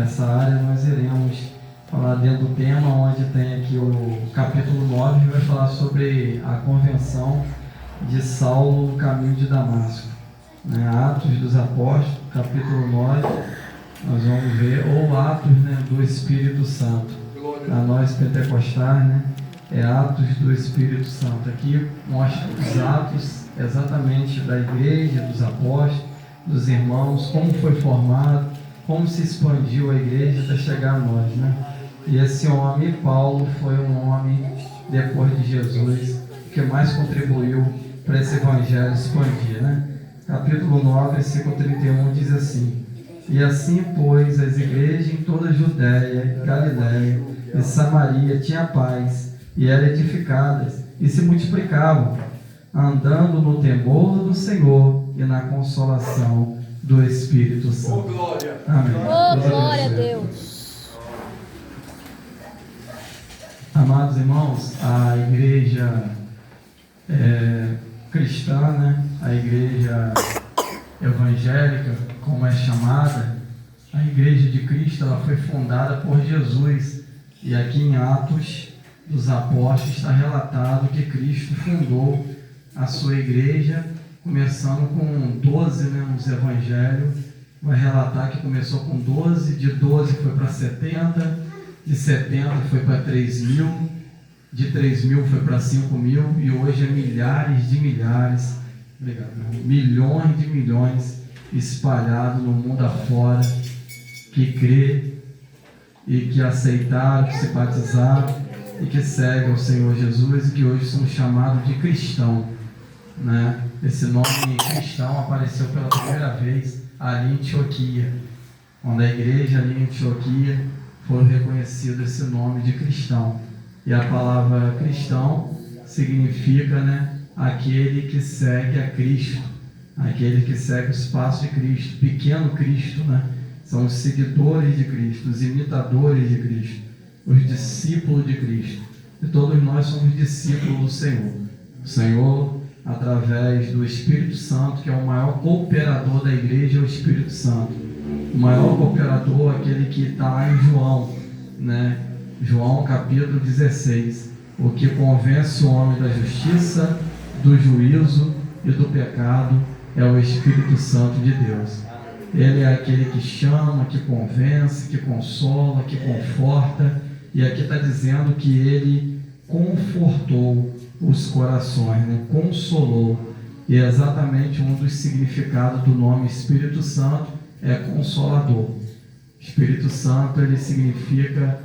essa área, nós iremos falar dentro do tema, onde tem aqui o capítulo 9, que vai falar sobre a convenção de Saulo no caminho de Damasco. Né? Atos dos Apóstolos, capítulo 9, nós vamos ver, ou Atos, né, do Espírito Santo. Para nós pentecostais, né, é Atos do Espírito Santo. Aqui mostra os atos exatamente da igreja, dos apóstolos, dos irmãos, como foi formado, como se expandiu a igreja até chegar a nós, né? E esse homem, Paulo, foi um homem, depois de Jesus, que mais contribuiu para esse evangelho expandir, né? Capítulo 9, versículo 31 diz assim: E assim, pois, as igrejas em toda a Judéia, Galiléia e Samaria tinham paz, e eram edificadas, e se multiplicavam, andando no temor do Senhor e na consolação do Espírito Santo. Oh, glória! Amém. Oh, glória a Deus! Amados irmãos, a igreja cristã, né? A igreja evangélica, como é chamada, a igreja de Cristo, ela foi fundada por Jesus. E aqui em Atos dos Apóstolos está relatado que Cristo fundou a sua igreja, começando com 12, né, nos evangelhos. Vai relatar que começou com 12, de 12 foi para 70, de 70 foi para 3.000, de 3.000 foi para 5.000, e hoje é milhares de milhares, milhões de milhões espalhados no mundo afora, que crê e que aceitaram, que se batizaram e que seguem o Senhor Jesus, e que hoje são chamados de cristão, né? Esse nome cristão apareceu pela primeira vez ali em Antioquia, quando a igreja ali em Antioquia foi reconhecido esse nome de cristão. E a palavra cristão significa, né, aquele que segue a Cristo, aquele que segue os passos de Cristo, pequeno Cristo, né? São os seguidores de Cristo, os imitadores de Cristo, os discípulos de Cristo. E todos nós somos discípulos do Senhor. O Senhor, através do Espírito Santo, que é o maior cooperador da igreja, é o Espírito Santo. O maior cooperador é aquele que está lá em João, né? João capítulo 16. O que convence o homem da justiça, do juízo e do pecado é o Espírito Santo de Deus. Ele é aquele que chama, que convence, que consola, que conforta. E aqui está dizendo que ele confortou os corações, né? Consolou. E é exatamente um dos significados do nome Espírito Santo, é consolador. Espírito Santo, ele significa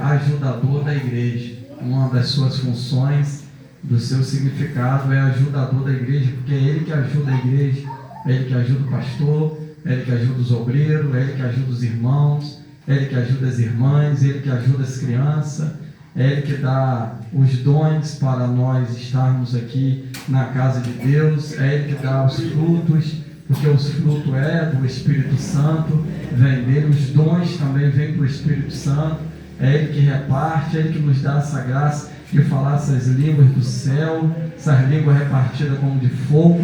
ajudador da igreja. Uma das suas funções, do seu significado, é ajudador da igreja, porque é ele que ajuda a igreja, é ele que ajuda o pastor, é ele que ajuda os obreiros, é ele que ajuda os irmãos, é ele que ajuda as irmãs, é ele que ajuda as crianças, é ele que dá os dons para nós estarmos aqui na casa de Deus, é ele que dá os frutos, porque os frutos é do Espírito Santo, vem dele, os dons também vêm do Espírito Santo, é ele que reparte, é ele que nos dá essa graça de falar essas línguas do céu, essas línguas repartidas como de fogo,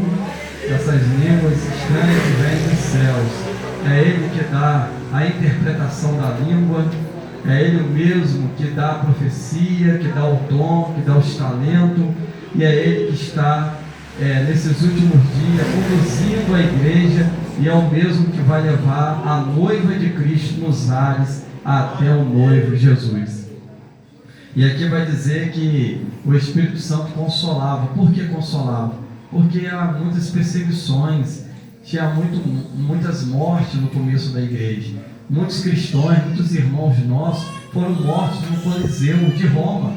essas línguas estranhas que vêm dos céus. É ele que dá a interpretação da língua, é ele mesmo que dá a profecia, que dá o dom, que dá os talentos, e é ele que está nesses últimos dias conduzindo a igreja, e é o mesmo que vai levar a noiva de Cristo nos ares até o noivo Jesus. E aqui vai dizer que o Espírito Santo consolava. Por que consolava? Porque há muitas perseguições, tinha muitas mortes no começo da igreja. Muitos cristãos, muitos irmãos nossos foram mortos no Coliseu de Roma.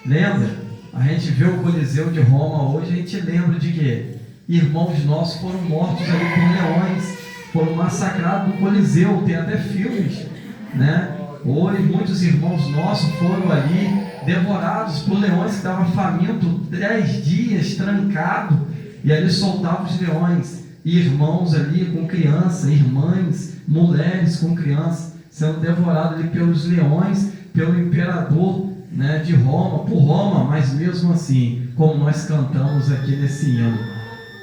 Lembra? A gente vê o Coliseu de Roma hoje, a gente lembra de que irmãos nossos foram mortos ali por leões, foram massacrados no Coliseu, tem até filmes, né? Hoje muitos irmãos nossos foram ali devorados por leões que estavam famintos 10 dias, trancados, e ali soltavam os leões, e irmãos ali com criança, irmãs, mulheres com crianças, sendo devorados ali pelos leões, pelo imperador, né, de Roma, por Roma, mas mesmo assim, como nós cantamos aqui nesse hino,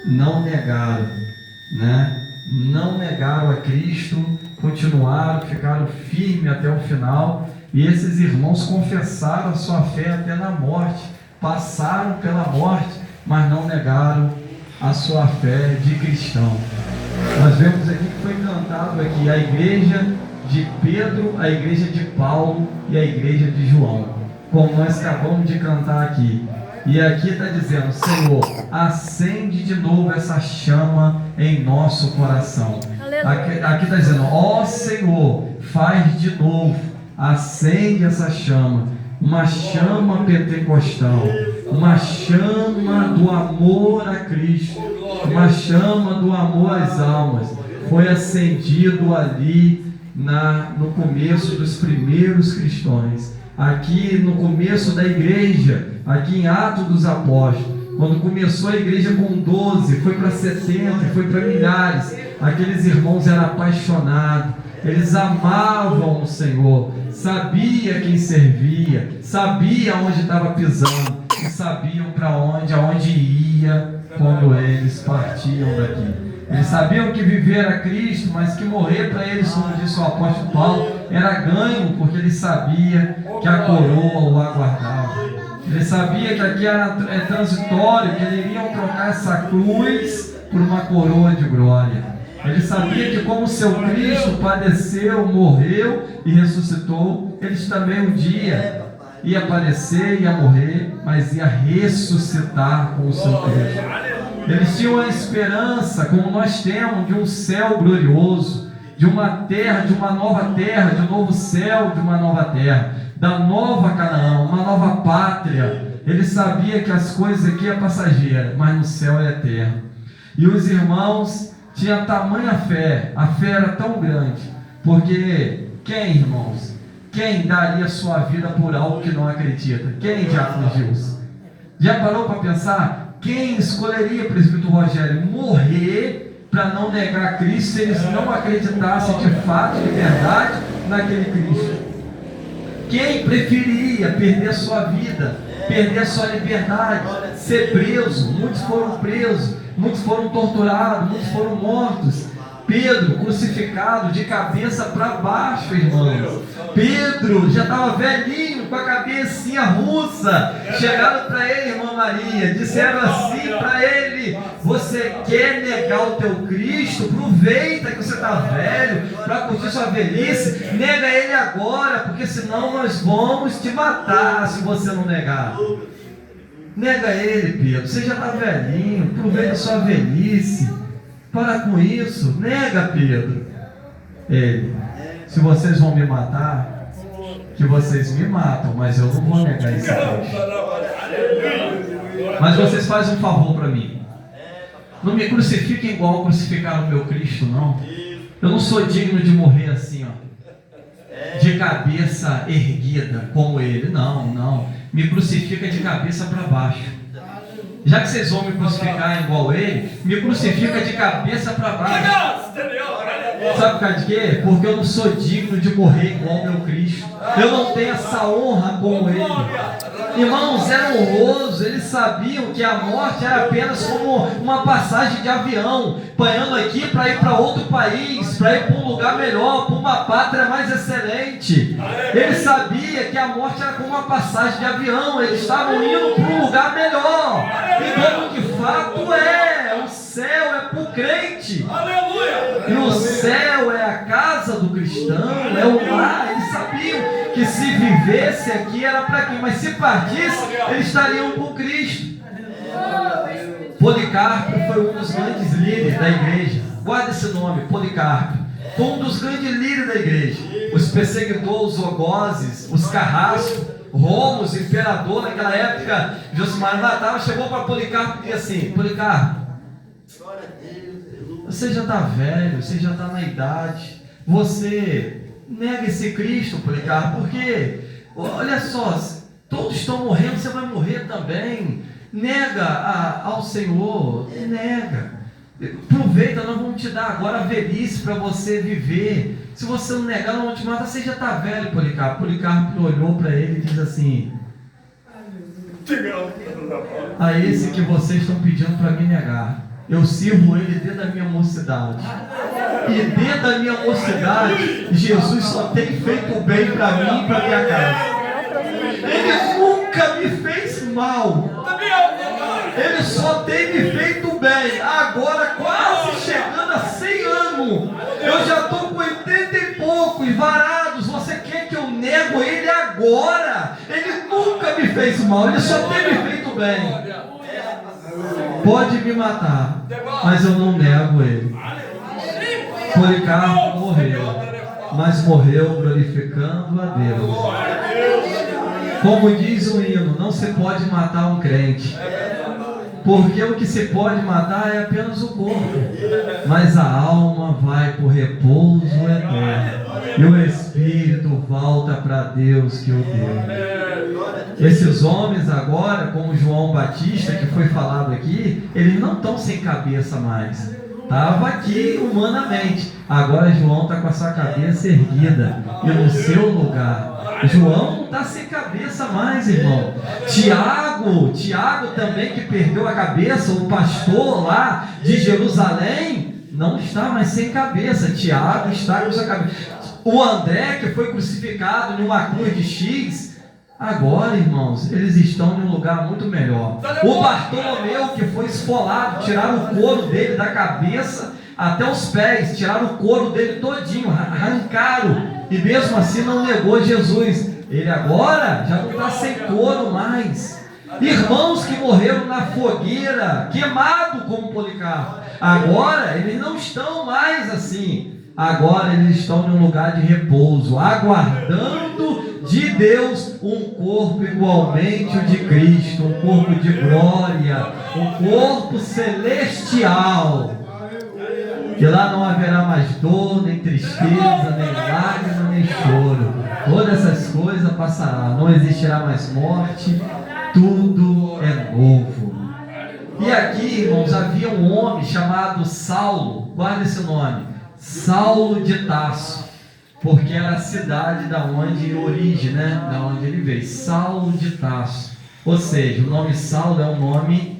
não negaram, né? Não negaram a Cristo, continuaram, ficaram firmes até o final, e esses irmãos confessaram a sua fé até na morte, passaram pela morte, mas não negaram a sua fé de cristão. Nós vemos aqui que foi cantado aqui a igreja de Pedro, a igreja de Paulo e a igreja de João, como nós acabamos de cantar aqui. E aqui está dizendo: Senhor, acende de novo essa chama em nosso coração. Aqui está dizendo: ó Senhor, faz de novo, acende essa chama, uma chama pentecostal, uma chama do amor a Cristo, uma chama do amor às almas. Foi acendido ali no começo dos primeiros cristãos, aqui no começo da igreja, aqui em Atos dos Apóstolos, quando começou a igreja com 12, foi para 70, foi para milhares. Aqueles irmãos eram apaixonados, eles amavam o Senhor, sabia quem servia, sabia onde estava pisando e sabiam para aonde ia quando eles partiam daqui. Eles sabiam que viver era Cristo, mas que morrer para eles, como disse o apóstolo Paulo, era ganho, porque ele sabia que a coroa o aguardava. Ele sabia que aqui era transitório, que eles iriam trocar essa cruz por uma coroa de glória. Ele sabia que como seu Cristo padeceu, morreu e ressuscitou, eles também um dia ia padecer, ia morrer, mas ia ressuscitar com o seu Cristo. Eles tinham a esperança, como nós temos, de um céu glorioso, de uma terra, de uma nova terra, de um novo céu, de uma nova terra, da nova Canaã, uma nova pátria. Ele sabia que as coisas aqui é passageira, mas no céu é eterno. E os irmãos tinham tamanha fé, a fé era tão grande, porque quem, irmãos, quem daria sua vida por algo que não acredita? Quem já fugiu-se? Já parou para pensar? Quem escolheria, presbítero Rogério, morrer para não negar Cristo se eles não acreditassem de fato, de verdade, naquele Cristo? Quem preferiria perder sua vida, perder sua liberdade, ser preso? Muitos foram presos, muitos foram torturados, muitos foram mortos. Pedro crucificado de cabeça para baixo, irmãos. Pedro já estava velhinho, com a cabecinha russa. Chegaram para ele, irmã Maria, disseram assim para ele: você quer negar o teu Cristo? Aproveita que você está velho para curtir sua velhice. Nega ele agora, porque senão nós vamos te matar se você não negar. Nega ele, Pedro, você já está velhinho, aproveita sua velhice. Para com isso, nega, Pedro. Ele: se vocês vão me matar, que vocês me matam, mas eu não vou negar esse Cristo. Mas vocês fazem um favor para mim. Não me crucifiquem igual crucificaram o meu Cristo, não. Eu não sou digno de morrer assim, ó, de cabeça erguida como ele. Não, não. Me crucifica de cabeça para baixo. Já que vocês vão me crucificar igual ele, me crucifica de cabeça para baixo. Sabe por causa de quê? Porque eu não sou digno de morrer igual o meu Cristo. Eu não tenho essa honra como ele. Irmãos, era honroso. Eles sabiam que a morte era apenas como uma passagem de avião, apanhando aqui para ir para outro país, para ir para um lugar melhor, para uma pátria mais excelente. Ele sabia que a morte era como uma passagem de avião. Eles estavam indo para um lugar melhor. E como de fato o céu é para o crente. E o céu é a casa do cristão, é o lar. Eles sabiam que se vivesse aqui era para quem, mas se partisse, eles estariam com Cristo. Policarpo foi um dos grandes líderes da igreja. Guarda esse nome, Policarpo. Foi um dos grandes líderes da igreja. Os perseguidores, os algozes, os carrascos, Romos, imperador naquela época, Josimar matava, chegou para Policarpo e disse assim: Policarpo, você já está velho, você já está na idade, você nega esse Cristo, Policarpo, porque, olha só, todos estão morrendo, você vai morrer também. Nega ao Senhor, nega. Aproveita, nós vamos te dar agora a velhice para você viver. Se você não negar, nós vamos te matar. Você já está velho, Policarpo. Policarpo olhou para ele e diz assim: a esse que vocês estão pedindo para me negar, Eu sirvo Ele desde a minha mocidade. E desde a minha mocidade, Jesus só tem feito bem para mim e para minha casa. Ele nunca me fez mal. Ele só tem me feito bem. Agora, quase chegando a 100 anos, eu já estou com 80 e poucos varados. Você quer que eu nego Ele agora? Ele nunca me fez mal. Ele só tem me feito bem. Pode me matar, mas eu não nego Ele. Policarpo morreu, mas morreu glorificando a Deus. Como diz o hino, não se pode matar um crente, porque o que se pode matar é apenas o corpo, mas a alma vai para o repouso eterno, e o espírito volta para Deus que o deu. Esses homens agora, como João Batista, que foi falado aqui, eles não estão sem cabeça mais. Estava aqui humanamente. Agora João está com a sua cabeça erguida e no seu lugar. João não está sem cabeça mais, irmão. Tiago também, que perdeu a cabeça, o pastor lá de Jerusalém, não está mais sem cabeça. Tiago está com sua cabeça. O André, que foi crucificado numa cruz de X, agora, irmãos, eles estão em um lugar muito melhor. O Bartolomeu, que foi esfolado, tiraram o couro dele da cabeça até os pés, tiraram o couro dele todinho, arrancaram, e mesmo assim não negou Jesus. Ele agora já não está sem couro mais. Irmãos que morreram na fogueira, queimado como Policarpo, agora eles não estão mais assim. Agora eles estão em um lugar de repouso, aguardando de Deus um corpo igualmente o de Cristo, um corpo de glória, um corpo celestial, que lá não haverá mais dor, nem tristeza, nem lágrima, nem choro. Todas essas coisas passarão, não existirá mais morte, tudo é novo. E aqui, irmãos, havia um homem chamado Saulo, guarda esse nome, Saulo de Tarso, porque era a cidade da onde origem, né? Da onde ele veio, Saulo de Tarso. Ou seja, o nome Saulo é um nome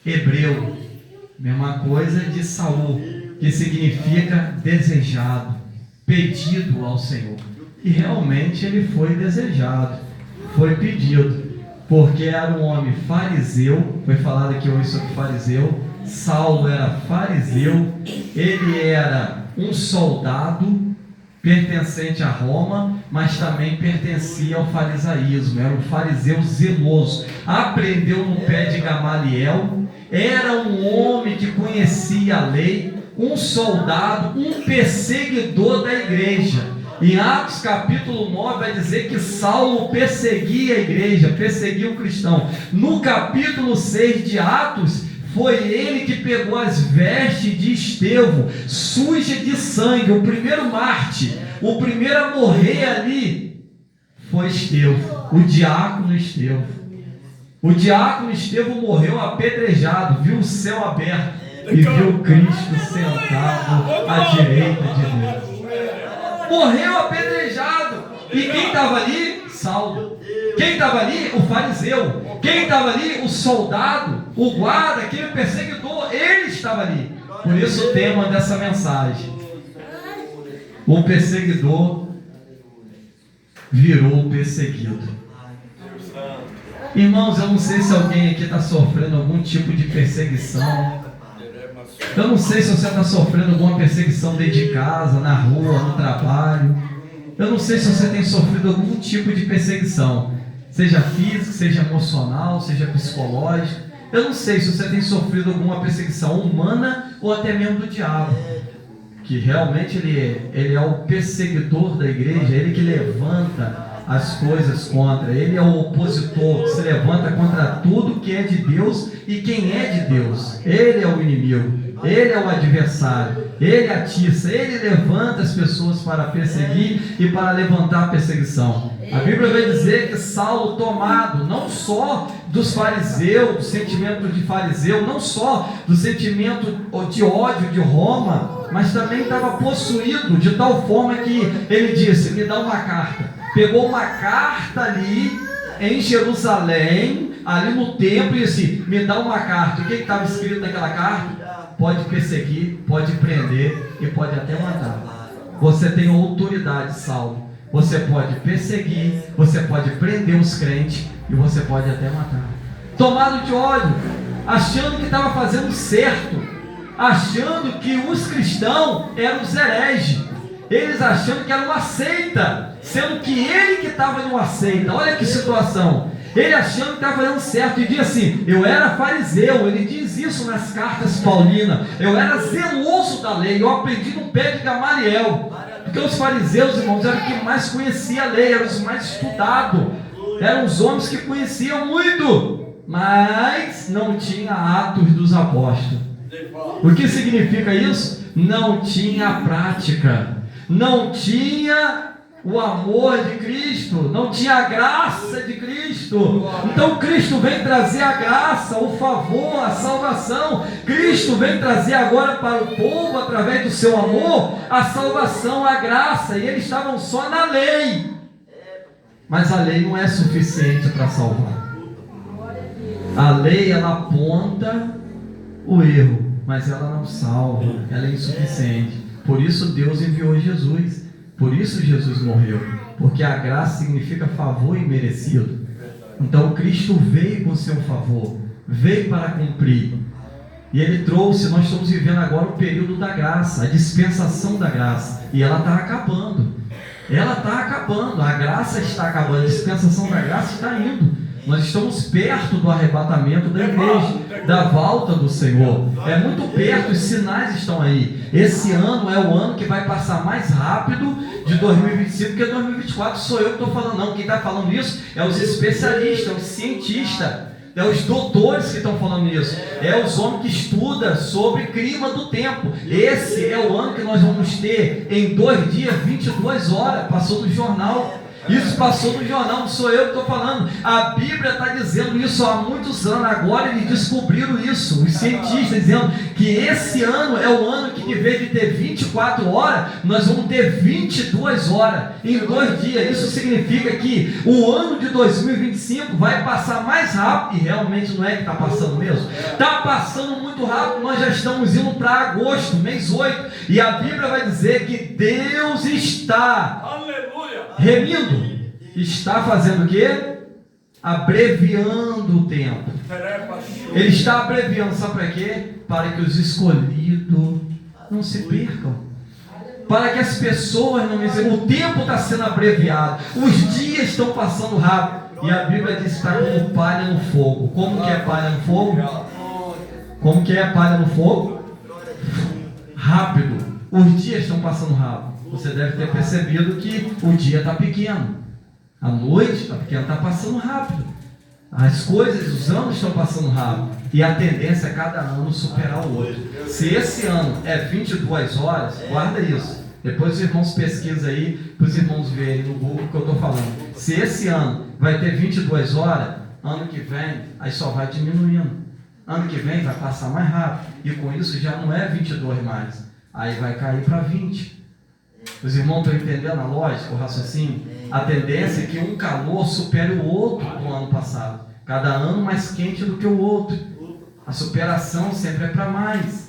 hebreu, mesma coisa de Saul, que significa desejado, pedido ao Senhor. E realmente ele foi desejado, foi pedido, porque era um homem fariseu. Foi falado aqui hoje sobre fariseu. Saulo era fariseu, ele era um soldado pertencente a Roma, mas também pertencia ao farisaísmo, era um fariseu zeloso, aprendeu no pé de Gamaliel, era um homem que conhecia a lei, um soldado, um perseguidor da igreja. Em Atos capítulo 9 vai dizer que Saulo perseguia a igreja, perseguia o cristão. No capítulo 6 de Atos, foi ele que pegou as vestes de Estevão, suja de sangue, o primeiro mártir, o primeiro a morrer ali foi Estevão, o diácono Estevão. O diácono Estevão morreu apedrejado, viu o céu aberto e viu Cristo sentado à direita de Deus. Morreu apedrejado. E quem estava ali? Saulo. Quem estava ali? O fariseu. Quem estava ali? O soldado, o guarda, aquele perseguidor. Ele estava ali. Por isso o tema dessa mensagem: o perseguidor virou perseguido. Irmãos, eu não sei se alguém aqui está sofrendo algum tipo de perseguição. Eu não sei se você está sofrendo alguma perseguição dentro de casa, na rua, no trabalho. Eu não sei se você tem sofrido algum tipo de perseguição, seja física, seja emocional, seja psicológica. Eu não sei se você tem sofrido alguma perseguição humana ou até mesmo do diabo, que realmente ele é o perseguidor da igreja, ele que levanta as coisas contra, ele é o opositor que se levanta contra tudo que é de Deus e quem é de Deus. Ele é o inimigo, ele é o adversário, ele atiça, ele levanta as pessoas para perseguir e para levantar a perseguição. A Bíblia vai dizer que Saulo, tomado não só dos fariseus, do sentimento de fariseu, não só do sentimento de ódio de Roma, mas também estava possuído de tal forma que ele disse: me dá uma carta. Pegou uma carta ali em Jerusalém, ali no templo, e disse: me dá uma carta. O que estava escrito naquela carta? pode perseguir, pode prender e pode até matar. Você tem autoridade, Saulo. Você pode perseguir, você pode prender os crentes e você pode até matar. Tomado de ódio, achando que estava fazendo certo, achando que os cristãos eram os hereges, eles achando que era uma seita, sendo que ele que estava em uma seita. Olha que situação. Ele achando que estava fazendo certo, e diz assim: eu era fariseu. Ele diz isso nas cartas paulinas: eu era zeloso da lei, eu aprendi no pé de Gamaliel. Porque os fariseus, irmãos, eram os que mais conheciam a lei, eram os mais estudados, eram os homens que conheciam muito, mas não tinha atos dos apóstolos. O que significa isso? Não tinha prática, não tinha o amor de Cristo, não tinha a graça de Cristo. Então Cristo vem trazer a graça, o favor, a salvação. Cristo vem trazer agora para o povo, através do seu amor, a salvação, a graça. E eles estavam só na lei, mas a lei não é suficiente para salvar. A lei, ela aponta o erro, mas ela não salva, ela é insuficiente. Por isso Deus enviou Jesus. Por isso Jesus morreu, porque a graça significa favor imerecido. Então Cristo veio com seu favor, veio para cumprir, e Ele trouxe. Nós estamos vivendo agora o período da graça, a dispensação da graça, e ela está acabando. Ela está acabando, a graça está acabando, a dispensação da graça está indo. Nós estamos perto do arrebatamento da igreja, da volta do Senhor. É muito perto, os sinais estão aí. Esse ano é o ano que vai passar mais rápido de 2025 que 2024. Sou eu que estou falando, não. Quem está falando isso é os especialistas, os cientistas, é os doutores que estão falando isso. É os homens que estudam sobre clima do tempo. Esse é o ano que nós vamos ter em 2 dias, 22 horas. Passou no jornal. Isso passou no jornal, não sou eu que estou falando. A Bíblia está dizendo isso há muitos anos. Agora eles descobriram isso, os cientistas, dizendo que esse ano é o ano que, em vez de ter 24 horas, nós vamos ter 22 horas em 2 dias. Isso significa que o ano de 2025 vai passar mais rápido. E realmente não é que está passando mesmo. Está passando muito rápido. Nós já estamos indo para agosto, mês 8. E a Bíblia vai dizer que Deus está remindo, está fazendo o quê? Abreviando o tempo. Ele está abreviando, sabe para quê? Para que os escolhidos não se percam, para que as pessoas não me dizem. O tempo está sendo abreviado, os dias estão passando rápido, e a Bíblia diz que está como palha no fogo. Como que é palha no fogo? Como que é palha no fogo? Rápido. Os dias estão passando rápido. Você deve ter percebido que o dia está pequeno, a noite está pequena, está passando rápido. As coisas, os anos estão passando rápido, e a tendência é cada ano superar o outro. Se esse ano é 22 horas, guarda isso. Depois os irmãos pesquisam aí, para os irmãos verem no Google o que eu estou falando. Se esse ano vai ter 22 horas, ano que vem, aí só vai diminuindo. Ano que vem vai passar mais rápido, e com isso já não é 22 mais, aí vai cair para 20. Os irmãos estão entendendo a lógica, o raciocínio? A tendência é que um calor supere o outro do ano passado. Cada ano mais quente do que o outro. A superação sempre é para mais.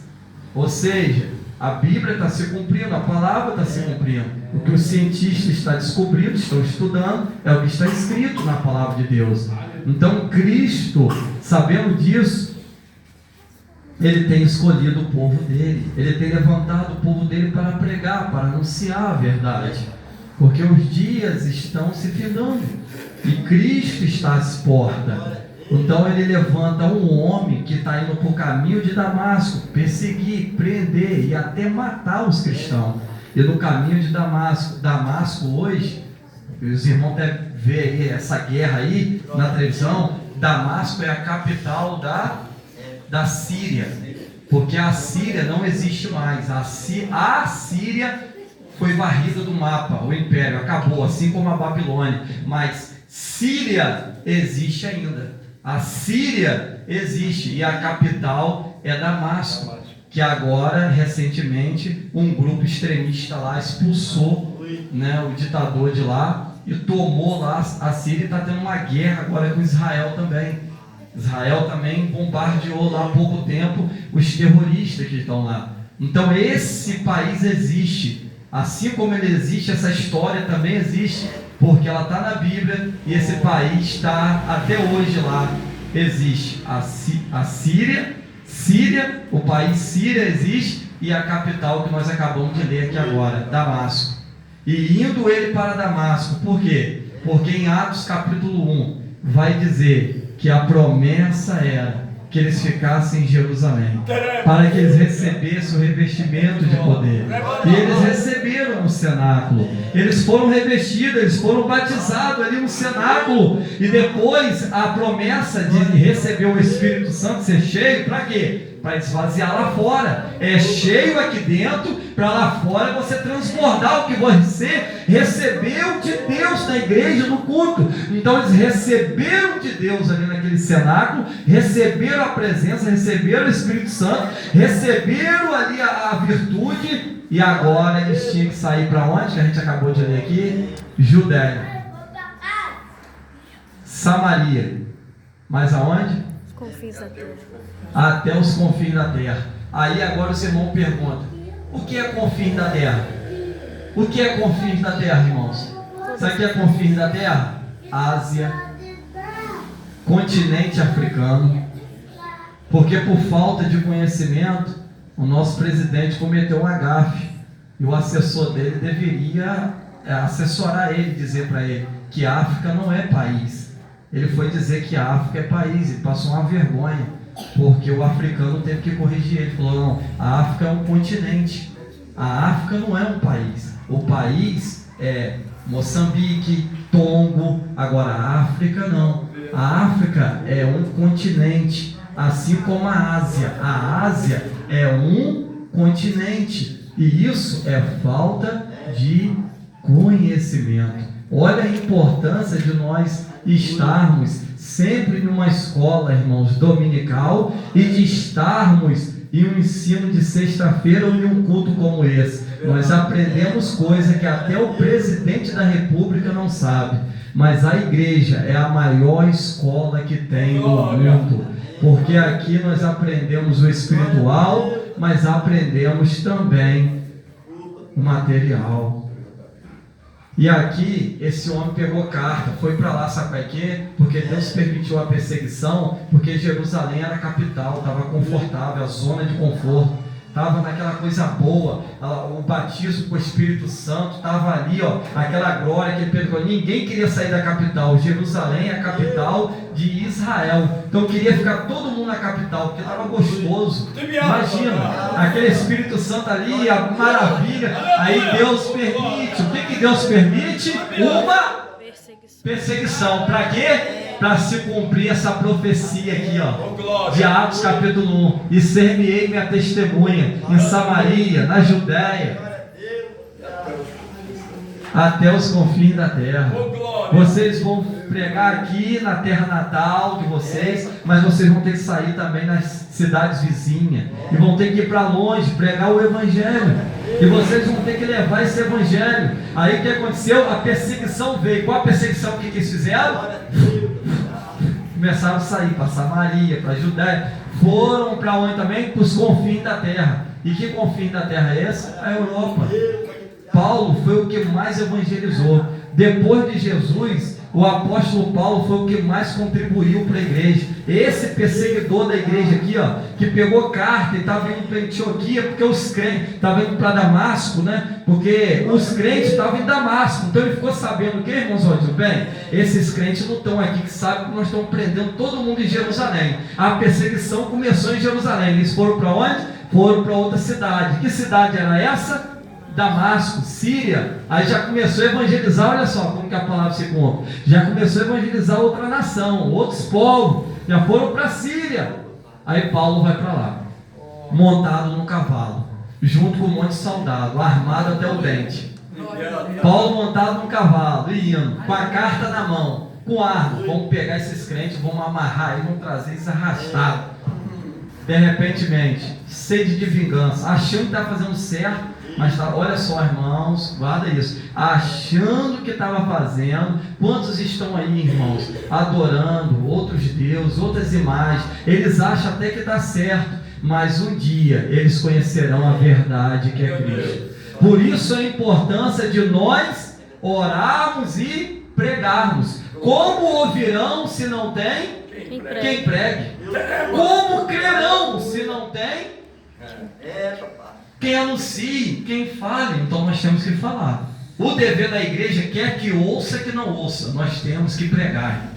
Ou seja, a Bíblia está se cumprindo, a palavra está se cumprindo. O que os cientistas estão descobrindo, estão estudando, é o que está escrito na palavra de Deus. Então Cristo, sabendo disso, Ele tem escolhido o povo dele, Ele tem levantado o povo dele para pregar, para anunciar a verdade, porque os dias estão se findando, e Cristo está às portas. Então Ele levanta um homem que está indo para o caminho de Damasco, perseguir, prender e até matar os cristãos. E no caminho de Damasco hoje, os irmãos devem ver aí essa guerra aí na televisão. Damasco é a capital da Síria, porque a Síria não existe mais. A Síria foi varrida do mapa, o império acabou, assim como a Babilônia, mas Síria existe ainda. A Síria existe, e a capital é Damasco, que agora, recentemente, um grupo extremista lá expulsou, né, o ditador de lá, e tomou lá a Síria, e está tendo uma guerra agora com Israel também. Israel também bombardeou lá há pouco tempo os terroristas que estão lá. Então esse país existe, assim como ele existe, essa história também existe, porque ela está na Bíblia e esse país está até hoje lá. Existe a Síria, o país Síria existe, e a capital que nós acabamos de ler aqui agora, Damasco. E indo ele para Damasco, por quê? Porque em Atos capítulo 1 vai dizer que a promessa era que eles ficassem em Jerusalém, para que eles recebessem o revestimento de poder. E eles receberam no cenáculo, eles foram revestidos, eles foram batizados ali no cenáculo, e depois a promessa de receber o Espírito Santo, ser cheio, para quê? Para esvaziar lá fora. É cheio aqui dentro, para lá fora você transbordar o que você recebeu de Deus na igreja, no culto. Então eles receberam de Deus ali naquele cenáculo, receberam a presença, receberam o Espírito Santo, receberam ali a virtude, e agora eles tinham que sair para onde? Que a gente acabou de ler aqui: Judéia, Samaria, mas aonde? Confins da terra. Até os confins da terra. Aí agora os irmãos perguntam: o que é confins da terra? O que é confins da terra, irmãos? Sabe o que é confins da terra? Ásia, continente africano. Porque por falta de conhecimento, o nosso presidente cometeu um agafe, e o assessor dele deveria assessorar ele, dizer para ele que a África não é país. Ele foi dizer que a África é país, e passou uma vergonha, porque o africano teve que corrigir ele. Falou: não, a África é um continente, a África não é um país. O país é Moçambique, Tongo, agora a África não. A África é um continente, assim como a Ásia. A Ásia é um continente, e isso é falta de conhecimento. Olha a importância de nós estarmos sempre numa escola, irmãos, dominical, e de estarmos em um ensino de sexta-feira ou em um culto como esse. Nós aprendemos coisa que até o presidente da república não sabe, mas a igreja é a maior escola que tem no mundo, porque aqui nós aprendemos o espiritual, mas aprendemos também o material. E aqui, esse homem pegou carta, foi para lá, sabe para quê? Porque Deus permitiu a perseguição, porque Jerusalém era a capital, estava confortável, a zona de conforto, estava naquela coisa boa, o batismo com o Espírito Santo, estava ali, ó, aquela glória que ele pegou. Ninguém queria sair da capital. Jerusalém é a capital de Israel, então queria ficar todo mundo na capital, porque estava gostoso. Imagina, aquele Espírito Santo ali, a maravilha. Aí Deus permite, o que Deus permite? Uma perseguição. Para quê? Para se cumprir essa profecia aqui, ó, de Atos capítulo 1. E ser-me-ei minha testemunha em Samaria, na Judéia, até os confins da terra. Vocês vão pregar aqui na terra natal de vocês, mas vocês vão ter que sair também nas cidades vizinhas, e vão ter que ir para longe pregar o evangelho, e vocês vão ter que levar esse evangelho. Aí o que aconteceu? A perseguição veio. Qual a perseguição? O que eles fizeram? Começaram a sair para Samaria, para Judéia. Foram para onde também? Para os confins da terra. E que confins da terra é esse? A Europa. Paulo foi o que mais evangelizou. Depois de Jesus, o apóstolo Paulo foi o que mais contribuiu para a igreja. Esse perseguidor da igreja aqui, ó, que pegou carta e estava indo para Antioquia, porque os crentes estavam indo para Damasco, né? Porque os crentes estavam em Damasco. Então ele ficou sabendo o que, irmãos? Tudo bem? Esses crentes não estão aqui, que sabem que nós estamos prendendo todo mundo em Jerusalém. A perseguição começou em Jerusalém. Eles foram para onde? Foram para outra cidade. Que cidade era essa? Damasco, Síria. Aí já começou a evangelizar. Olha só como que a palavra se cumpre. Já começou a evangelizar outra nação, outros povos. Já foram para a Síria. Aí Paulo vai para lá, montado num cavalo, junto com um monte de soldado, armado até o dente. Paulo montado num cavalo e indo, com a carta na mão, com arma. Vamos pegar esses crentes, vamos amarrar e vamos trazer eles arrastados. De repentemente, sede de vingança, achando que está fazendo certo, Mas tá, olha só, irmãos, guarda isso. Achando que estava fazendo. Quantos estão aí, irmãos, adorando outros deuses, outras imagens? Eles acham até que está certo, mas um dia eles conhecerão a verdade que é Cristo. Por isso a importância de nós orarmos e pregarmos. Como ouvirão se não tem quem pregue? Como crerão se não tem quem anuncie, quem fale? Então nós temos que falar. O dever da igreja quer que ouça, que não ouça. Nós temos que pregar.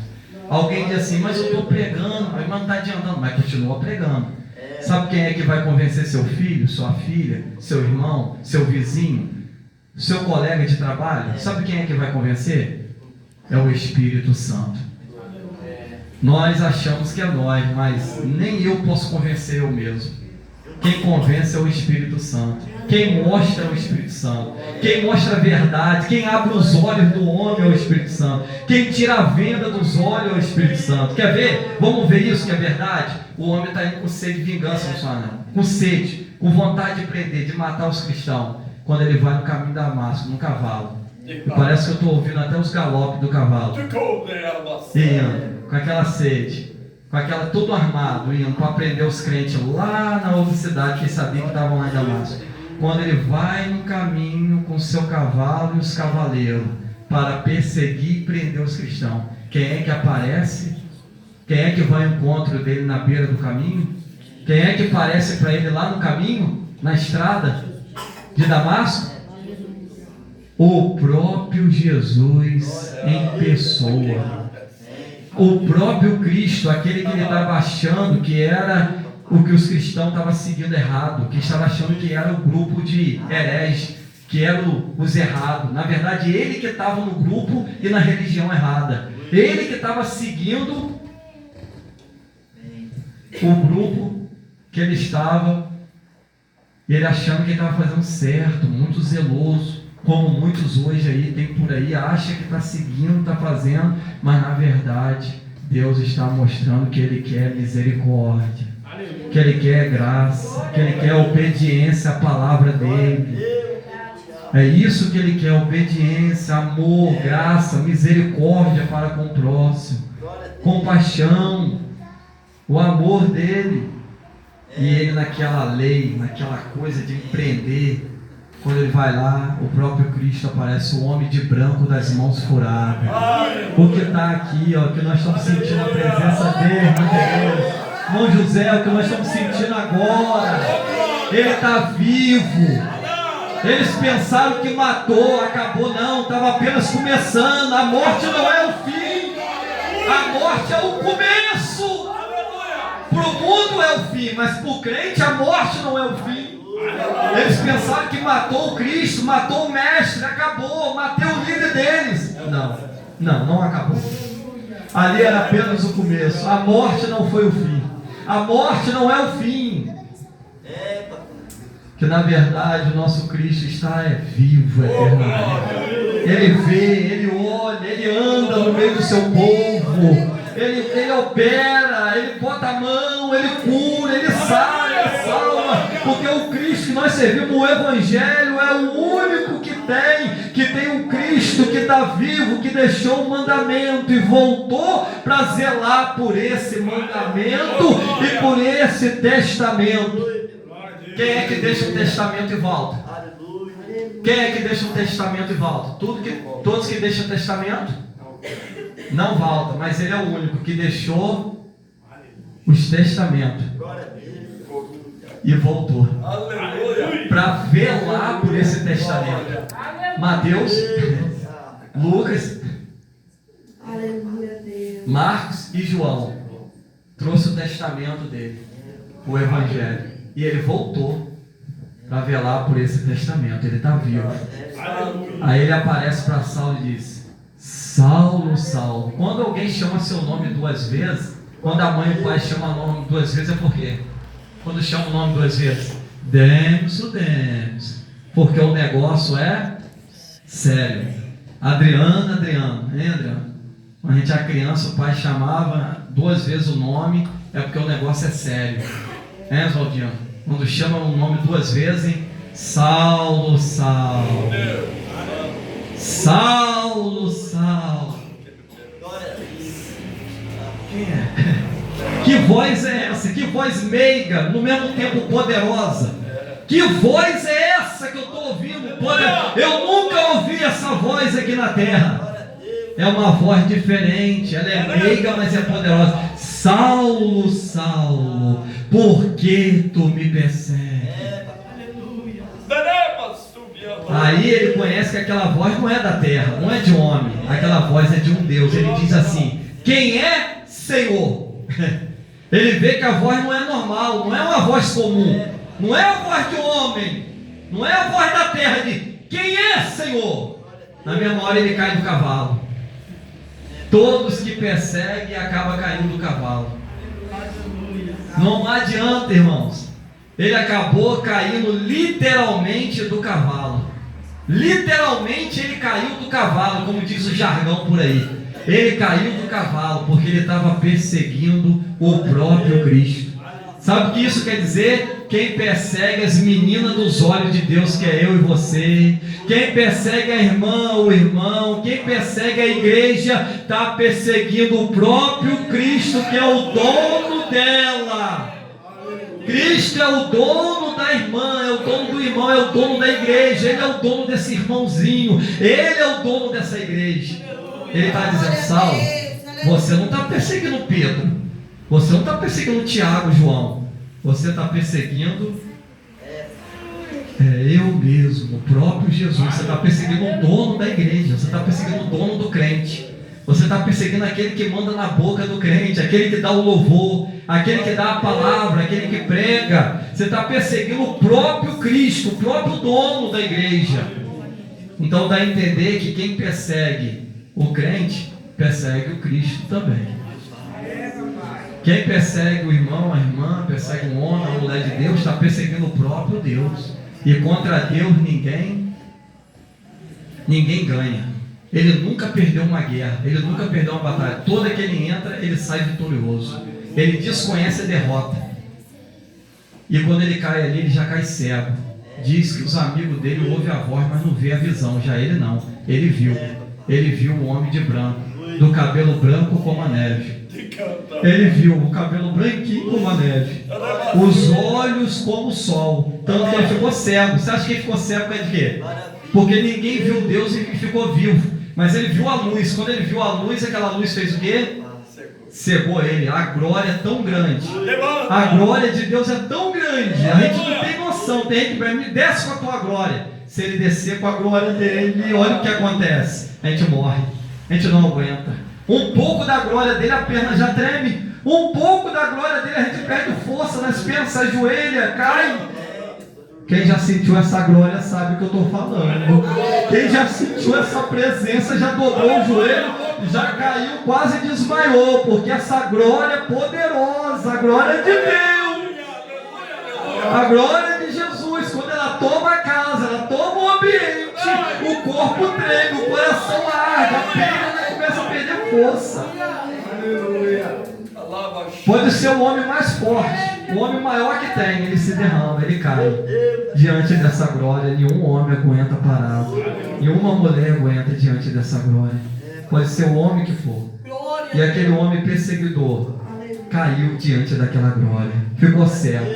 Alguém diz assim, mas eu estou pregando, mas não está adiantando. Mas continua pregando. Sabe quem é que vai convencer seu filho, sua filha, seu irmão, seu vizinho, seu colega de trabalho? Sabe quem é que vai convencer? É o Espírito Santo. Nós achamos que é nós, mas nem eu posso convencer eu mesmo. Quem convence é o Espírito Santo. Quem mostra é o Espírito Santo. Quem mostra a verdade, quem abre os olhos do homem é o Espírito Santo. Quem tira a venda dos olhos é o Espírito Santo. Quer ver? Vamos ver isso que é verdade? O homem está indo com sede de vingança, com sede, com vontade de prender, de matar os cristãos. Quando ele vai no caminho de Damasco, num cavalo. E parece que eu estou ouvindo até os galopes do cavalo. Indo, com aquela sede, com aquela tudo armado, indo para prender os crentes lá na outra cidade que sabia que estavam lá em Damasco. Quando ele vai no caminho com o seu cavalo e os cavaleiros para perseguir e prender os cristãos, quem é que aparece? Quem é que vai ao encontro dele na beira do caminho? Quem é que aparece para ele lá no caminho, na estrada de Damasco? O próprio Jesus em pessoa. O próprio Cristo, aquele que ele estava achando que era o que os cristãos estavam seguindo errado, que estava achando que era o grupo de hereges, que eram os errados. Na verdade, ele que estava no grupo e na religião errada. Ele que estava seguindo o grupo que ele estava, ele achando que ele estava fazendo certo, muito zeloso, como muitos hoje aí tem por aí, acha que está seguindo, está fazendo, mas na verdade Deus está mostrando que Ele quer misericórdia, que Ele quer graça, que Ele quer obediência à palavra dEle. É isso que Ele quer, obediência, amor, graça, misericórdia para com o próximo, compaixão, o amor dEle. E Ele naquela lei, naquela coisa de empreender, quando ele vai lá, o próprio Cristo aparece, o homem de branco das mãos furadas. O que está aqui, ó, que nós estamos sentindo a presença dele, meu Deus. Irmão José, o que nós estamos sentindo agora, ele está vivo. Eles pensaram que matou, acabou, não, estava apenas começando. A morte não é o fim, a morte é o começo. Para o mundo é o fim, mas para o crente a morte não é o fim. Eles pensaram que matou o Cristo, matou o Mestre, acabou, matou o líder deles. Não acabou. Ali era apenas o começo. A morte não foi o fim. A morte não é o fim. Que na verdade o nosso Cristo está vivo eternamente. Ele vê, ele olha, ele anda no meio do seu povo. Ele opera, ele bota a mão, ele cura, ele sai, ele salva, porque o Cristo que nós servimos, o Evangelho, é o único que tem um Cristo que está vivo, que deixou um mandamento e voltou para zelar por esse mandamento e por esse testamento. Quem é que deixa um testamento e volta? Quem é que deixa um testamento e volta? Todos que deixam testamento não volta, mas ele é o único que deixou os testamentos e voltou para velar por esse testamento. Mateus, Lucas, Marcos e João trouxe o testamento dele, o Evangelho, e ele voltou para velar por esse testamento. Ele está vivo. Aí ele aparece para Saulo e diz: Saulo, Saulo. Quando alguém chama seu nome duas vezes, quando a mãe e o pai chamam o nome duas vezes, é por quê? Quando chama o nome duas vezes, Demus. Porque o negócio é sério. Adriano, hein, Adriano? Quando a gente era criança, o pai chamava duas vezes o nome, é porque o negócio é sério. Oswaldinho? Quando chama o nome duas vezes, Saulo, Saulo. Saulo, Saulo. Quem é? Que voz é essa? Que voz meiga, no mesmo tempo poderosa? Que voz é essa que eu estou ouvindo? Eu nunca ouvi essa voz aqui na terra. É uma voz diferente, ela é meiga, mas é poderosa. Saulo, Saulo, por que tu me persegues? Aí ele conhece que aquela voz não é da terra, não é de homem, aquela voz é de um Deus. Ele diz assim: quem é Senhor? Ele vê que a voz não é normal, não é uma voz comum, não é a voz de um homem, não é a voz da terra de quem é Senhor. Na mesma hora ele cai do cavalo. Todos que perseguem acabam caindo do cavalo. Não adianta, irmãos. Ele acabou caindo literalmente do cavalo. Literalmente ele caiu do cavalo, como diz o jargão por aí. Ele caiu do cavalo porque ele estava perseguindo o próprio Cristo. Sabe o que isso quer dizer? Quem persegue as meninas dos olhos de Deus, que é eu e você, quem persegue a irmã ou o irmão, quem persegue a igreja, está perseguindo o próprio Cristo, que é o dono dela. Cristo é o dono da irmã, é o dono do irmão, é o dono da igreja. Ele é o dono desse irmãozinho, ele é o dono dessa igreja. Ele está dizendo: Saulo, você não está perseguindo Pedro, você não está perseguindo Tiago, João, você está perseguindo eu mesmo, o próprio Jesus. Você está perseguindo o dono da igreja, você está perseguindo o dono do crente, você está perseguindo aquele que manda na boca do crente, aquele que dá o louvor, aquele que dá a palavra, aquele que prega. Você está perseguindo o próprio Cristo, o próprio dono da igreja. Então dá a entender que quem persegue o crente, persegue o Cristo também. Quem persegue o irmão, a irmã, persegue um homem, a mulher de Deus, está perseguindo o próprio Deus. E contra Deus ninguém ganha. Ele nunca perdeu uma guerra, ele nunca perdeu uma batalha. Toda que ele entra, ele sai vitorioso. Ele desconhece a derrota. E quando ele cai ali, ele já cai cego. Diz que os amigos dele ouvem a voz, mas não vê a visão. Já ele não, ele viu. Ele viu um homem de branco, do cabelo branco como a neve. Ele viu o cabelo branquinho como a neve, os olhos como o sol. Tanto que ele ficou cego. Você acha que ele ficou cego por causa de quê? Porque ninguém viu Deus e ficou vivo. Mas ele viu a luz. Quando ele viu a luz, aquela luz fez o quê? Cegou ele. A glória é tão grande, a glória de Deus é tão grande, a gente não tem noção. Tem gente que vai me desce com a tua glória. Se ele descer com a glória dele, olha o que acontece: a gente morre, a gente não aguenta. Um pouco da glória dele, a perna já treme. Um pouco da glória dele, a gente perde força nas pernas, ajoelha, cai. Quem já sentiu essa glória sabe o que eu estou falando. Quem já sentiu essa presença já dobrou o joelho, já caiu, quase desmaiou, porque essa glória é poderosa, a glória de Deus, a glória de Jesus. Quando ela toma a casa, ela toma o ambiente, o corpo treme, o coração arde, a perna começa a perder força. Pode ser o homem mais forte, o homem maior que tem, ele se derrama, ele cai. Diante dessa glória, nenhum homem aguenta parado, nenhuma mulher aguenta diante dessa glória. Pode ser o homem que for. E aquele homem perseguidor caiu diante daquela glória, ficou cego.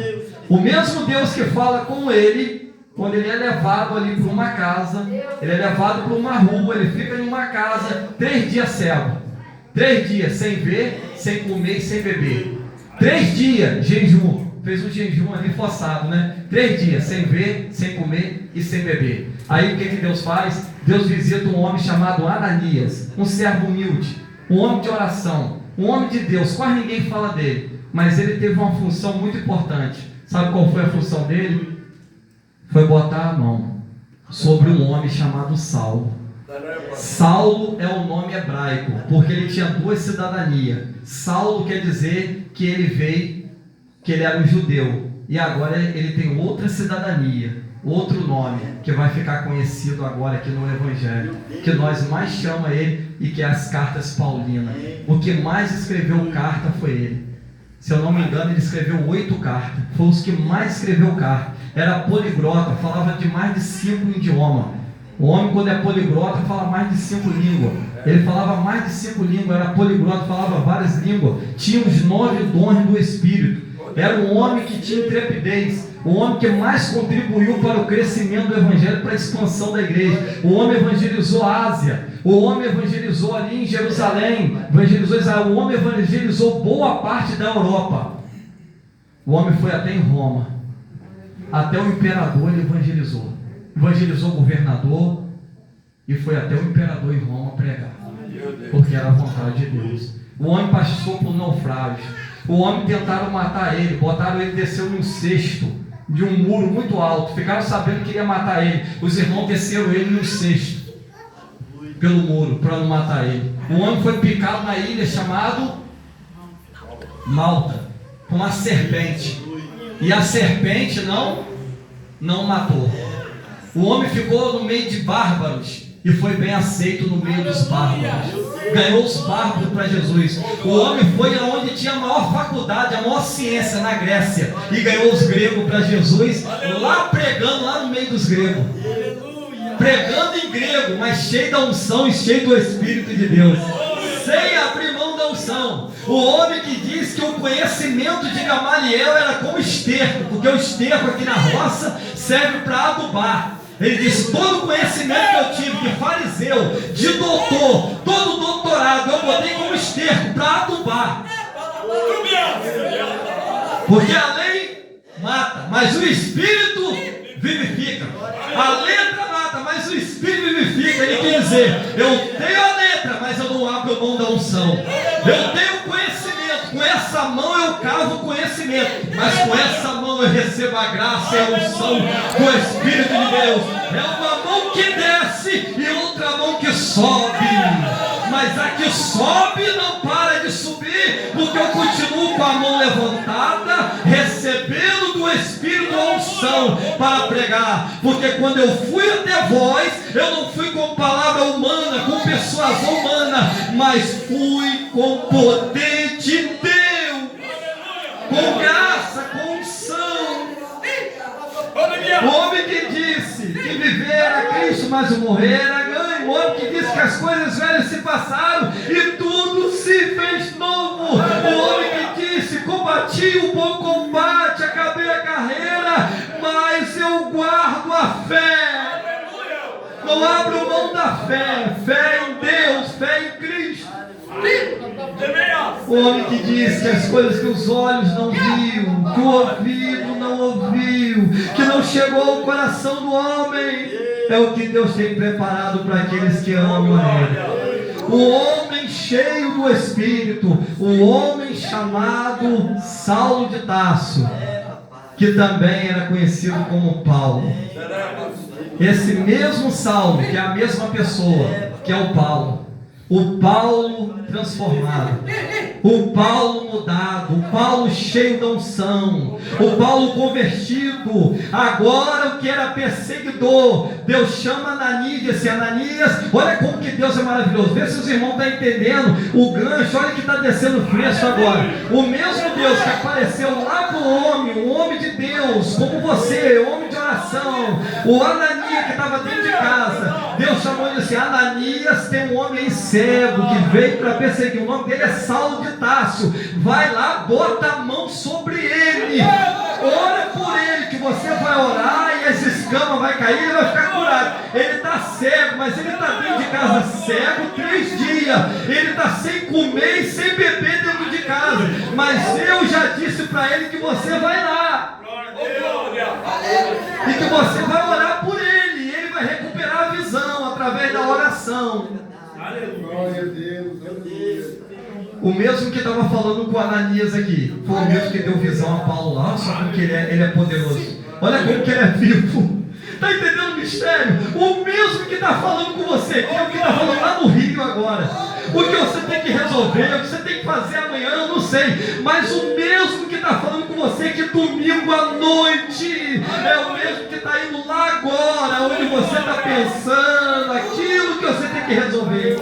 O mesmo Deus que fala com ele, quando ele é levado ali para uma casa, ele é levado para uma rua, ele fica em uma casa 3 dias cego, 3 dias sem ver, sem comer e sem beber. 3 dias jejum, fez um jejum ali forçado, né? 3 dias sem ver, sem comer e sem beber. Aí o que Deus faz? Deus visita um homem chamado Ananias, um servo humilde, um homem de oração, um homem de Deus. Quase ninguém fala dele, mas ele teve uma função muito importante. Sabe qual foi a função dele? Foi botar a mão sobre um homem chamado Saulo. Saulo é o nome hebraico, porque ele tinha 2 cidadanias. Saulo quer dizer que ele veio, que ele era um judeu, e agora ele tem outra cidadania, outro nome, que vai ficar conhecido agora aqui no Evangelho, que nós mais chamamos ele, e que é as cartas paulinas. O que mais escreveu carta foi ele. Se eu não me engano, ele escreveu 8 cartas. Foi os que mais escreveu carta. Era poliglota, falava de mais de 5 idiomas. O homem, quando é poliglota, fala mais de 5 línguas. Ele falava mais de 5 línguas, era poliglota, falava várias línguas. Tinha os 9 dons do Espírito. Era um homem que tinha intrepidez. O homem que mais contribuiu para o crescimento do Evangelho, para a expansão da igreja. O homem evangelizou a Ásia. O homem evangelizou ali em Jerusalém. Evangelizou Israel. O homem evangelizou boa parte da Europa. O homem foi até em Roma. Até o imperador ele evangelizou. Evangelizou o governador e foi até o imperador em Roma pregar, porque era a vontade de Deus. O homem passou por naufrágio. O homem tentaram matar ele, botaram ele, desceu num cesto de um muro muito alto, ficaram sabendo que ia matar ele. Os irmãos desceram ele num cesto pelo muro para não matar ele. O homem foi picado na ilha chamado Malta com uma serpente, e a serpente não matou. O homem ficou no meio de bárbaros e foi bem aceito no meio dos bárbaros. Ganhou os bárbaros para Jesus. O homem foi aonde tinha a maior faculdade, a maior ciência, na Grécia, e ganhou os gregos para Jesus, lá pregando, lá no meio dos gregos. Pregando em grego, mas cheio da unção e cheio do Espírito de Deus, sem abrir mão da unção. O homem que diz que o conhecimento de Gamaliel era como esterco, porque o esterco aqui na roça serve para adubar. Ele diz: todo o conhecimento que eu tive de fariseu, de doutor, todo doutorado, eu botei como esterco para adubar. Porque a lei mata, mas o Espírito vivifica. A letra mata, mas o Espírito vivifica. Ele quer dizer: eu tenho a letra, mas eu não abro mão da unção. Eu tenho conhecimento, com essa mão eu cavo conhecimento, mas com essa mão eu recebo a graça e a unção do Espírito de Deus. É uma mão que desce e outra mão que sobe, mas a que sobe não para de subir, porque eu continuo com a mão levantada, recebendo do Espírito a unção para pregar. Porque quando eu fui até vós, eu não fui com palavra humana, com persuasão humana, mas fui com poder de Deus, com graça, com unção. O homem que disse que viver era Cristo, mas o morrer era ganho. O homem que disse que as coisas velhas se passaram e tudo se fez novo. O homem que disse: combati o bom combate, acabei a carreira, mas eu guardo a fé. Não abro mão da fé. Fé em Deus, fé em Cristo. O homem que diz que as coisas que os olhos não viram, que o ouvido não ouviu, que não chegou ao coração do homem, é o que Deus tem preparado para aqueles que amam a Ele. O homem cheio do Espírito, o homem chamado Saulo de Tarso, que também era conhecido como Paulo. Esse mesmo Saulo, que é a mesma pessoa, que é o Paulo transformado, o Paulo mudado, o Paulo cheio da unção, o Paulo convertido. Agora o que era perseguidor, Deus chama Ananias e diz: Ananias, olha como que Deus é maravilhoso. Vê se os irmãos estão entendendo o gancho. Olha que está descendo fresco agora. O mesmo Deus que apareceu lá para o homem de Deus, como você, homem de oração, o Ananias que estava dentro de casa, Deus chamou ele assim: Ananias, tem um homem aí cego que veio para perseguir. O nome dele é Saulo de Tarso. Vai lá, bota a mão sobre ele, ora por ele, que você vai orar e as escamas vai cair e ele vai ficar curado. Ele está cego, mas ele está dentro de casa cego 3 dias. Ele está sem comer e sem beber dentro de casa, mas eu já disse para ele que você vai lá e que você vai orar por ele, e ele vai recuperar a visão através da oração. Glória a Deus. O mesmo que estava falando com Ananias aqui, foi o mesmo que deu visão a Paulo lá, só porque ele é poderoso. Olha como que ele é vivo. Está entendendo o mistério? O mesmo que está falando com você, que é o que está falando lá no Rio agora. O que você tem que resolver, o que você tem que fazer amanhã, eu não sei. Mas o mesmo que está falando com você que domingo à noite é o mesmo que está indo lá agora, onde você está pensando aquilo que você tem que resolver.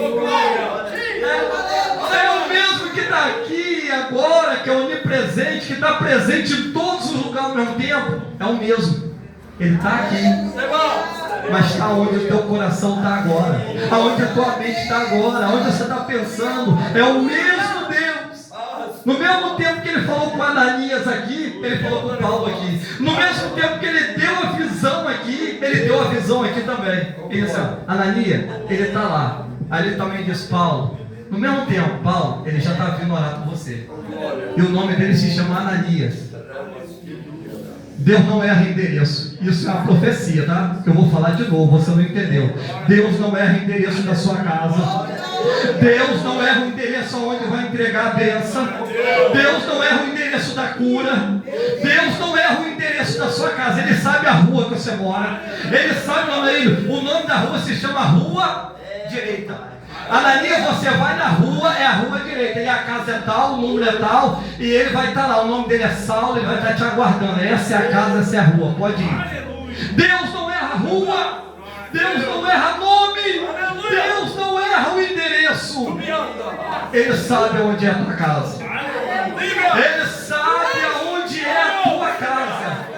É o mesmo que está está aqui agora, que é onipresente, que está presente em todos os lugares ao mesmo tempo, é o mesmo. Ele está aqui. Mas está onde o teu coração está agora, aonde a tua mente está agora, aonde você está pensando, é o mesmo Deus. No mesmo tempo que ele falou com Ananias aqui, ele falou com Paulo aqui. No mesmo tempo que ele deu a visão aqui, ele deu a visão aqui também. Ele disse, Ananias, ele está lá. Aí ele também disse, Paulo. No mesmo tempo, Paulo, ele já está vindo orar por você. E o nome dele se chama Ananias. Deus não erra endereço. Isso é uma profecia, tá? Eu vou falar de novo, você não entendeu. Deus não erra endereço da sua casa. Deus não erra o endereço onde vai entregar a bênção. Deus não erra o endereço da cura. Deus não erra o endereço da sua casa. Ele sabe a rua que você mora. Ele sabe o nome da rua se chama Rua Direita. Ananias, você vai na rua, é a rua direita, e a casa é tal, o número é tal, e ele vai estar lá, o nome dele é Saulo, ele vai estar te aguardando. Essa é a casa, essa é a rua, pode ir. Deus não erra rua, Deus não erra nome, Deus não erra o endereço. Ele sabe onde é a tua casa, ele sabe aonde é a tua casa.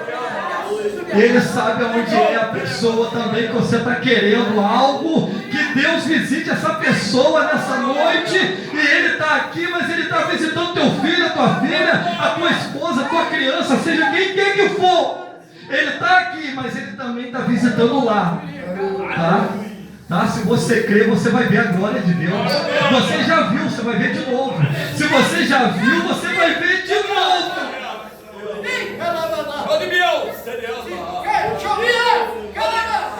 Ele sabe aonde é a pessoa também que você está querendo algo, que Deus visite essa pessoa nessa noite, e Ele está aqui, mas Ele está visitando teu filho, a tua filha, a tua esposa, a tua criança, seja quem quer que for. Ele está aqui, mas Ele também está visitando lá. Tá? Se você crer, você vai ver a glória de Deus. Você já viu, você vai ver de novo. Se você já viu, você vai ver de novo.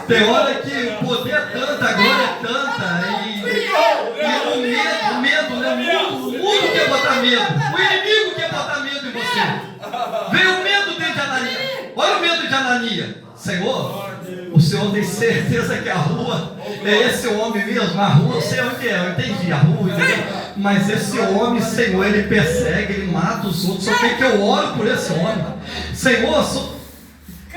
Tem hora que o poder é tanto, a glória é tanta, e o medo, né? O mundo quer botar medo, o inimigo quer botar medo em você. Veio o medo dentro de Ananias. Olha o medo de Ananias. Senhor, o Senhor tem certeza que a rua é esse homem mesmo? A rua, eu sei onde é, eu entendi a rua, entendeu? Mas esse homem, Senhor, ele persegue, ele mata os outros. Só tem que eu oro por esse homem. Senhor,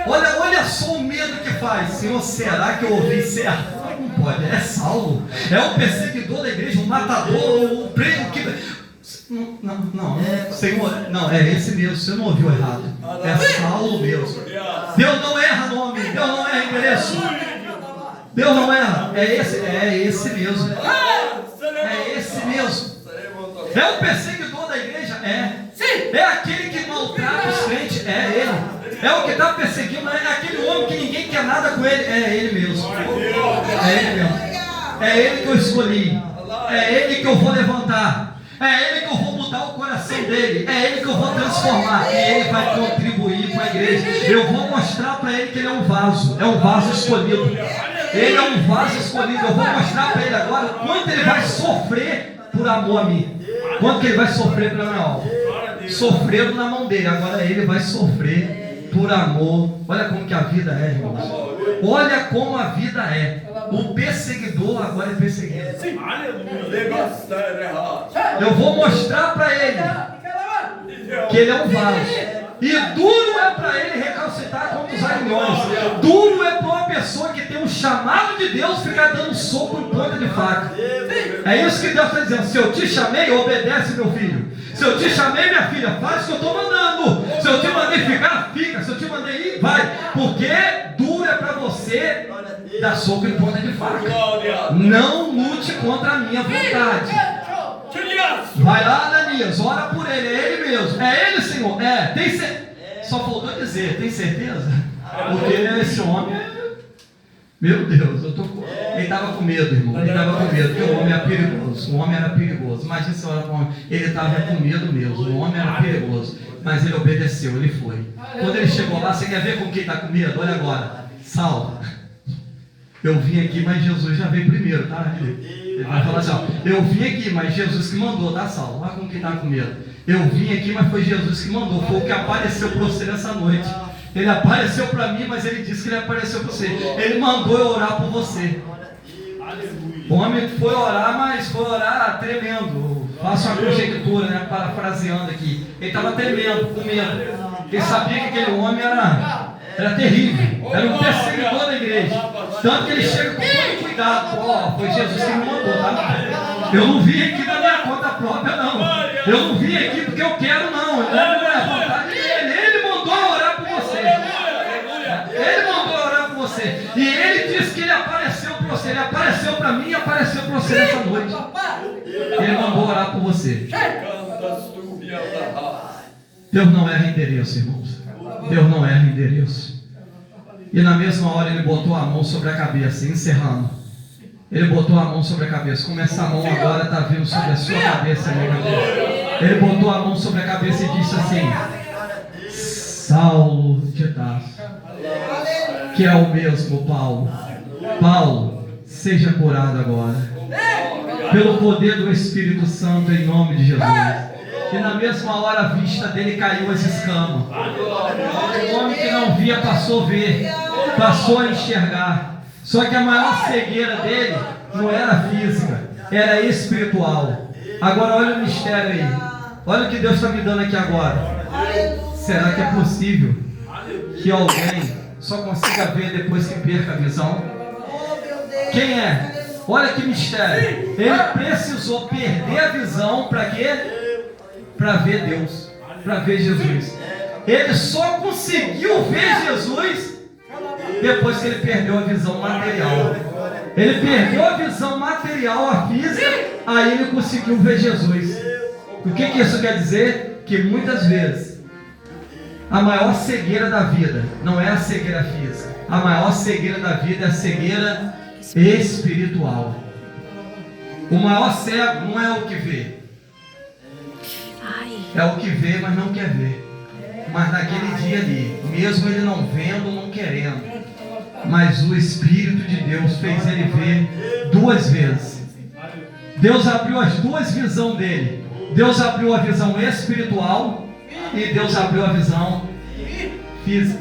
olha só o medo que faz. Senhor, será que eu ouvi certo? Não pode, é Saulo, é o perseguidor da igreja, o matador, o prego que... Não, Senhor, não, é esse mesmo, você não ouviu errado, é Saulo mesmo. Deus não erra nome, Deus não erra endereço, Deus não erra, é esse mesmo, é esse mesmo, é o perseguidor da igreja, é aquele que maltrata os crentes, é ele, é o que está perseguindo, é aquele homem que ninguém quer nada com ele, é ele mesmo, é ele que eu escolhi, é ele que eu vou levantar. É ele que eu vou mudar o coração dele. É ele que eu vou transformar. E ele vai contribuir com a igreja. Eu vou mostrar para ele que ele é um vaso. É um vaso escolhido. Ele é um vaso escolhido. Eu vou mostrar para ele agora o quanto ele vai sofrer por amor a mim. Quanto que ele vai sofrer pela minha obra. Sofrendo na mão dele. Agora ele vai sofrer por amor. Olha como que a vida é, irmãos. Olha como a vida é. O perseguidor agora é perseguido. Eu vou mostrar para ele que ele é um vaso. E duro é para ele recalcitar contra os aguilhões. Duro é para uma pessoa que tem um chamado de Deus ficar dando soco em ponta de faca. É isso que Deus está dizendo. Se eu te chamei, obedece, meu filho. Se eu te chamei, minha filha, faz o que eu estou mandando. Se eu te mandei ficar, fica. Se eu te mandei ir, vai. Porque duro é para você dar soco em ponta de faca. Não lute contra a minha vontade. Vai lá, Ananias, ora por ele, é ele mesmo. É ele, Senhor? Só faltou dizer, tem certeza? Porque esse homem, meu Deus, ele estava com medo, irmão. Ele estava com medo, porque o homem era perigoso. O homem era perigoso. Imagina se olha para o homem, ele estava com medo mesmo. O homem era perigoso, mas ele obedeceu, ele foi. Quando ele chegou lá, você quer ver com quem está com medo? Olha agora, Saulo. Eu vim aqui, mas Jesus já veio primeiro, tá? Ele vai falar assim, ó, eu vim aqui, mas Jesus que mandou, tá, Saulo? Olha como que está com medo. Eu vim aqui, mas foi Jesus que mandou. Foi o que apareceu para você nessa noite. Ele apareceu para mim, mas ele disse que ele apareceu para você. Ele mandou eu orar por você. O homem foi orar, mas foi orar tremendo. Faço uma conjectura, né? Parafraseando aqui. Ele estava tremendo, com medo. Ele sabia que aquele homem era terrível. Era um perseguidor da igreja. Tanto que ele chega com todo cuidado. Foi Jesus que me mandou, tá? Eu não vim aqui da minha conta própria, não. Eu não vim aqui porque eu quero, não. Não é a vontade dele. Ele mandou orar por você. Ele mandou orar por você. E ele disse que ele apareceu para você. Ele apareceu para mim e apareceu para você nessa noite. Ele mandou orar por você. Deus não erra endereço, irmãos. Deus não erra endereço. E na mesma hora ele botou a mão sobre a cabeça, encerrando. Ele botou a mão sobre a cabeça. Como essa mão agora está vindo sobre a sua cabeça, minha cabeça. Ele botou a mão sobre a cabeça e disse assim: Saulo de Tarso, que é o mesmo Paulo. Paulo, seja curado agora, pelo poder do Espírito Santo, em nome de Jesus. E na mesma hora a vista dele caiu as escamas. O homem que não via passou a ver, passou a enxergar. Só que a maior cegueira dele não era física, era espiritual. Agora olha o mistério aí. Olha o que Deus está me dando aqui agora. Será que é possível que alguém só consiga ver depois que perca a visão? Quem é? Olha que mistério. Ele precisou perder a visão para quê? Para ver Deus, para ver Jesus. Ele só conseguiu ver Jesus depois que ele perdeu a visão material. Ele perdeu a visão material, a física, aí ele conseguiu ver Jesus. O que isso quer dizer? Que muitas vezes a maior cegueira da vida não é a cegueira física. A maior cegueira da vida é a cegueira espiritual. O maior cego não é o que vê. É o que vê, mas não quer ver. Mas naquele dia ali, mesmo ele não vendo, não querendo, mas o Espírito de Deus fez ele ver duas vezes. Deus abriu as duas visões dele. Deus abriu a visão espiritual e Deus abriu a visão física.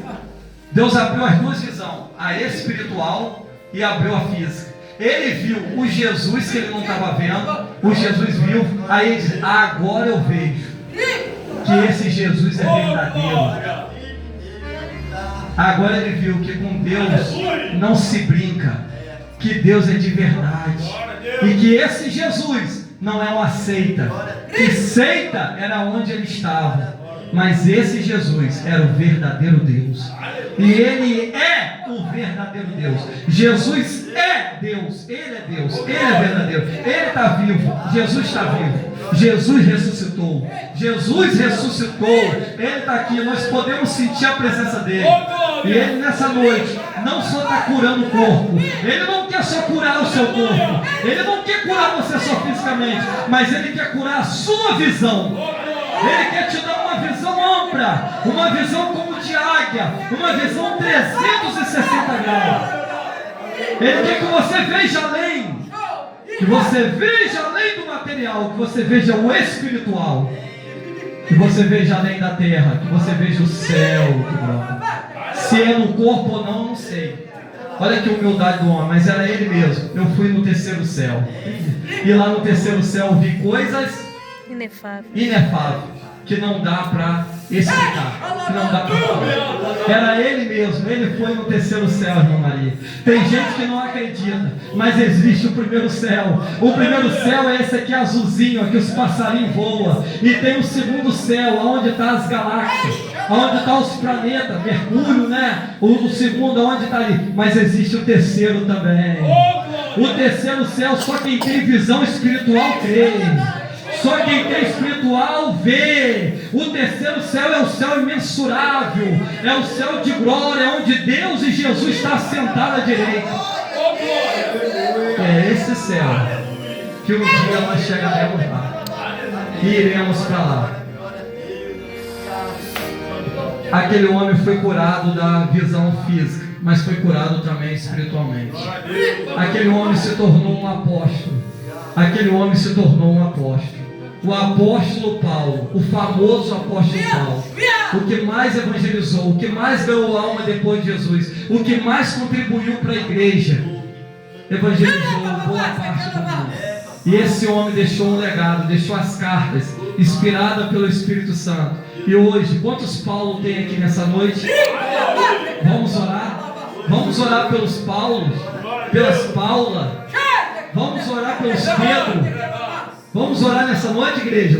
Deus abriu as duas visões, a espiritual e abriu a física. Ele viu o Jesus que ele não estava vendo. O Jesus viu, aí ele diz: agora eu vejo que esse Jesus é verdadeiro. Agora ele viu que com Deus não se brinca, que Deus é de verdade, e que esse Jesus não é uma seita, que seita era onde ele estava, mas esse Jesus era o verdadeiro Deus, e ele é o verdadeiro Deus. Jesus é Deus, ele é Deus, ele é verdadeiro, ele está vivo, Jesus está vivo. Jesus ressuscitou, Jesus ressuscitou, ele está aqui, nós podemos sentir a presença dele. E ele nessa noite não só está curando o corpo, ele não quer só curar o seu corpo, ele não quer curar você só fisicamente, mas ele quer curar a sua visão. Ele quer te dar uma visão ampla, uma visão como de águia, uma visão 360 graus. Ele quer que você veja além, que você veja além do material, que você veja o espiritual, que você veja além da terra, que você veja o céu. Se é no corpo ou não, não sei. Olha que humildade do homem, mas era ele mesmo. Eu fui no terceiro céu, e lá no terceiro céu eu vi coisas inefáveis, que não dá para explicar, que não dá para falar. Era ele mesmo, ele foi no terceiro céu, irmã Maria. Tem gente que não acredita, mas existe o primeiro céu. O primeiro céu é esse aqui azulzinho, aqui os passarinhos voam. E tem o segundo céu, onde estão as galáxias, onde estão os planetas, Mercúrio, né? O segundo, onde está ali. Mas existe o terceiro também. O terceiro céu, só quem tem visão espiritual crê. Só quem tem espiritual vê. O terceiro céu é o céu imensurável, é o céu de glória, onde Deus e Jesus estão sentados à direita. É esse céu que um dia nós chegaremos lá e iremos para lá. Aquele homem foi curado da visão física, mas foi curado também espiritualmente. Aquele homem se tornou um apóstolo. Aquele homem se tornou um apóstolo. O apóstolo Paulo, o famoso apóstolo Paulo, o que mais evangelizou, o que mais ganhou alma depois de Jesus, o que mais contribuiu para a igreja, evangelizou boa parte do mundo. E esse homem deixou um legado, deixou as cartas, inspirada pelo Espírito Santo. E hoje, quantos Paulo tem aqui nessa noite? Vamos orar? Vamos orar pelos Paulos, pelas Paulas, vamos orar pelos Pedro. Vamos orar nessa noite, igreja?